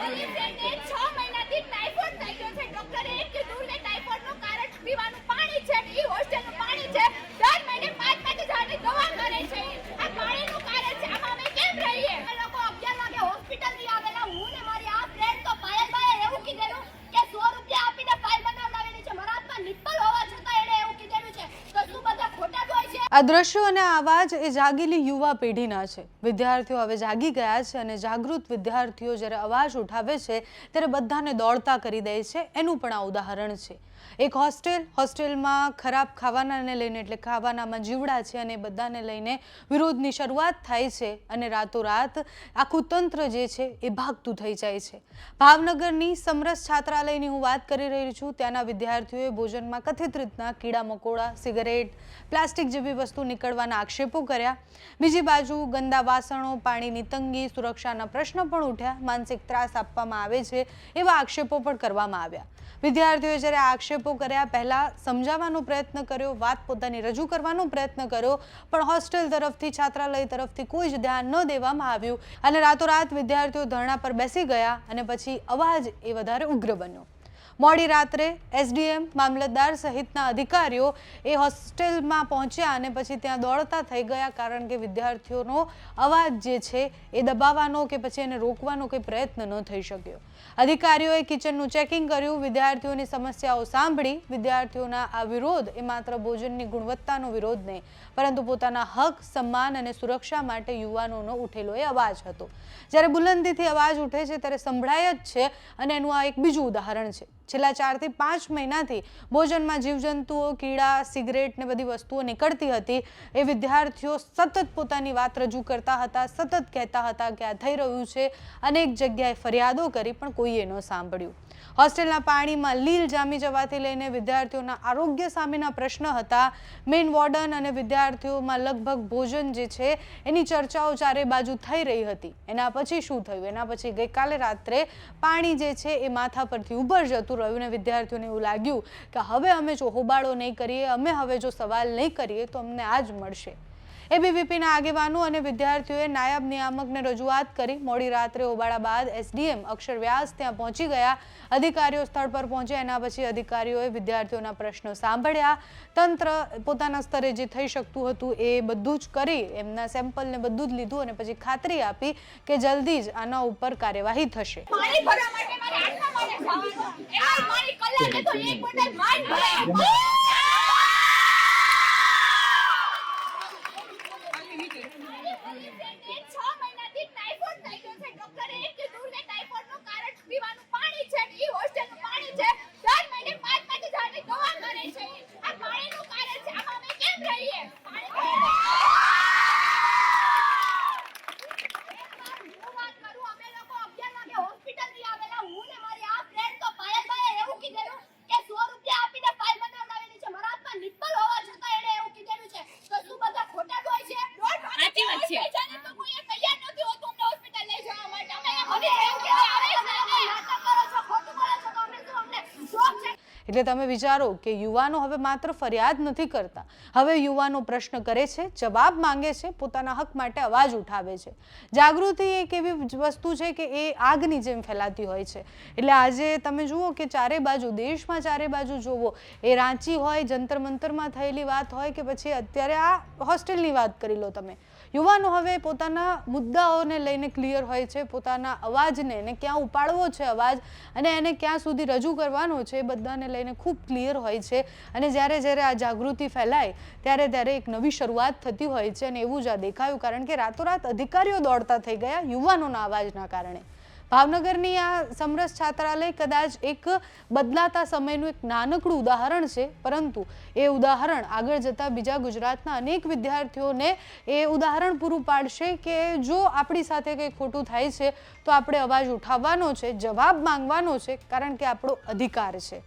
પોલીસે 6 મહિનાથી ટાઇફોઇડ થઈ ગયો છે. ડોક્ટરે એમ કીધું કે ટાઇફોઇડનું કારણ પીવાનું પાણી છે ને ઈ હોસ્ટેલનું પાણી છે. દર મહિને 5-5 હજારની દવા કરે છે. આ પાણીનું કારણ છે. આમાં અમે કેમ રહીએ? અમે લોકો 11 વાગે હોસ્પિટલથી આવેલા. હું ને મારી આ ફ્રેન્ડ તો પાયલભાઈએ એવું કીધેલું કે 100 રૂપિયા આપીને ફાઇલ બનાવડાવેલી છે. મારા હાથમાં નિપ્પલ હોવા છતાં એણે એવું કીધેલું છે. તો શું બધા ખોટા જ હોય છે? આ દ્રશ્યો અને આવાજ એ જાગેલી યુવા પેઢીના છે. વિદ્યાર્થીઓ હવે જાગી ગયા છે અને જાગૃત વિદ્યાર્થીઓ જ્યારે અવાજ ઉઠાવે છે ત્યારે બધાને દોડતા કરી દે છે. એનું પણ આ ઉદાહરણ છે. એક હોસ્ટેલમાં ખરાબ ખાવાનાને લઈને એટલે ખાવાનામાં જીવડા છે અને બધાને લઈને વિરોધની શરૂઆત થાય છે અને રાતોરાત આખું તંત્ર જે છે એ ભાગતું થઈ જાય છે. ભાવનગરની સમરસ છાત્રાલયની હું વાત કરી રહી છું. ત્યાંના વિદ્યાર્થીઓએ ભોજનમાં કથિત રીતના કીડા મકોડા, સિગરેટ, પ્લાસ્ટિક જેવી વસ્તુ નીકળવાના આક્ષેપો કર્યા. બીજી બાજુ ગંદા વાસણો, પાણીની તંગી, સુરક્ષાના પ્રશ્ન પણ ઉઠ્યા. માનસિક ત્રાસ આપવામાં આવે છે એવા આક્ષેપો પણ કરવામાં આવ્યા. વિદ્યાર્થીઓએ જ્યારે આક્ષેપો કર્યા, પહેલા સમજાવવાનો પ્રયત્ન કર્યો, વાત પોતાની રજૂ કરવાનો પ્રયત્ન કર્યો, પણ હોસ્ટેલ તરફથી, છાત્રાલય તરફથી કોઈ જ ધ્યાન ન દેવામાં આવ્યું અને રાતોરાત વિદ્યાર્થીઓ ધરણા પર બેસી ગયા અને પછી અવાજ એ વધારે ઉગ્ર બન્યો. મોડી રાત્રે એસડીએમ, મામલતદાર સહિતના અધિકારીઓ એ હોસ્ટેલમાં પહોંચ્યા અને પછી ત્યાં દોડતા થઈ ગયા, કારણ કે વિદ્યાર્થીઓનો અવાજ જે છે એ દબાવવાનો કે પછી એને રોકવાનો કોઈ પ્રયત્ન ન થઈ શક્યો. અધિકારીઓએ કિચનનું ચેકિંગ કર્યું, વિદ્યાર્થીઓની સમસ્યાઓ સાંભળી. વિદ્યાર્થીઓના આ વિરોધ એ માત્ર ભોજનની ગુણવત્તાનો વિરોધ નહીં, પરંતુ પોતાના હક, સન્માન અને સુરક્ષા માટે યુવાનોનો ઉઠેલો એ અવાજ હતો. જ્યારે બુલંદીથી અવાજ ઉઠે છે ત્યારે સંભળાય જ છે અને એનું આ એક બીજું ઉદાહરણ છે. છેલ્લા 4 થી 5 મહિનાથી ભોજનમાં જીવજંતુઓ, કીડા, સિગરેટ ને બધી વસ્તુઓ નીકળતી હતી. એ વિદ્યાર્થીઓ સતત પોતાની વાત રજૂ કરતા હતા, સતત કહેતા હતા કે આ થઈ રહ્યું છે. અનેક જગ્યાએ ફરિયાદો કરી પણ કોઈએ ન સાંભળ્યું. હોસ્ટેલના પાણીમાં લીલ જામી જવાથી લઈને વિદ્યાર્થીઓના આરોગ્ય સામેના પ્રશ્ન હતા. મેઇન વોર્ડન અને વિદ્યાર્થીઓમાં લગભગ ભોજન જે છે એની ચર્ચાઓ ચારે બાજુ થઈ રહી હતી. એના પછી શું થયું? એના પછી ગઈકાલે રાત્રે પાણી જે છે એ માથા પરથી ઉપર જતું રહ્યું અને વિદ્યાર્થીઓને એવું લાગ્યું કે હવે અમે જો હોબાળો નહીં કરીએ, અમે હવે જો સવાલ નહીં કરીએ તો અમને આ જ મળશે. એબીવીપીના આગેવાનો અને વિદ્યાર્થીઓએ નાયબ નિયામકને રજૂઆત કરી. મોડી રાત્રે હોબાળા બાદ એસડીએમ અક્ષર વ્યાસ ત્યાં પહોંચી ગયા. અધિકારીઓ સ્થળ પર પહોંચ્યા. એના પછી અધિકારીઓએ વિદ્યાર્થીઓના પ્રશ્નો સાંભળ્યા. તંત્ર પોતાના સ્તરે જે થઈ શકતું હતું એ બધું જ કરી, એમના સેમ્પલને બધું જ લીધું અને પછી ખાતરી આપી કે જલ્દી જ આના ઉપર કાર્યવાહી થશે. પાણી ભરવા માટે મારે આટલા માટે જવાનું. એમાં મારી કલાકે તો એક બોટલ માઇન ભરાય. એટલે તમે વિચારો કે યુવાનો હવે માત્ર ફરિયાદ નથી કરતા, હવે યુવાનો પ્રશ્ન કરે છે, જવાબ માંગે છે, પોતાના હક માટે અવાજ ઉઠાવે છે. જાગૃતિ એક એવી વસ્તુ છે કે એ આગની જેમ ફેલાતી હોય છે. એટલે આજે તમે જુઓ કે ચારે બાજુ, દેશમાં ચારે બાજુ જોવો, એ રાંચી હોય, જંતર મંતરમાં થયેલી વાત હોય કે પછી અત્યારે આ હોસ્ટેલની વાત કરી લો તમે. યુવાનો હવે પોતાના મુદ્દાઓને લઈને ક્લિયર હોય છે, પોતાના અવાજને એને ક્યાં ઉપાડવો છે અવાજ અને એને ક્યાં સુધી રજૂ કરવાનો છે એ બધાને લઈને ખૂબ ક્લિયર હોય છે. અને જ્યારે જ્યારે આ જાગૃતિ ફેલાય ત્યારે ત્યારે એક નવી શરૂઆત થતી હોય છે અને એવું જ આ દેખાયું, કારણ કે રાતોરાત અધિકારીઓ દોડતા થઈ ગયા યુવાનોના અવાજના કારણે. ભાવનગરની આ સમરસ છાત્રાલય કદાચ એક બદલાતા સમયનું એક નાનકડું ઉદાહરણ છે, પરંતુ એ ઉદાહરણ આગળ જતા બીજા ગુજરાતના અનેક વિદ્યાર્થીઓને એ ઉદાહરણ પૂરું પાડશે કે જો આપણી સાથે કંઈ ખોટું થાય છે તો આપણે અવાજ ઉઠાવવાનો છે, જવાબ માંગવાનો છે, કારણ કે આપણો અધિકાર છે.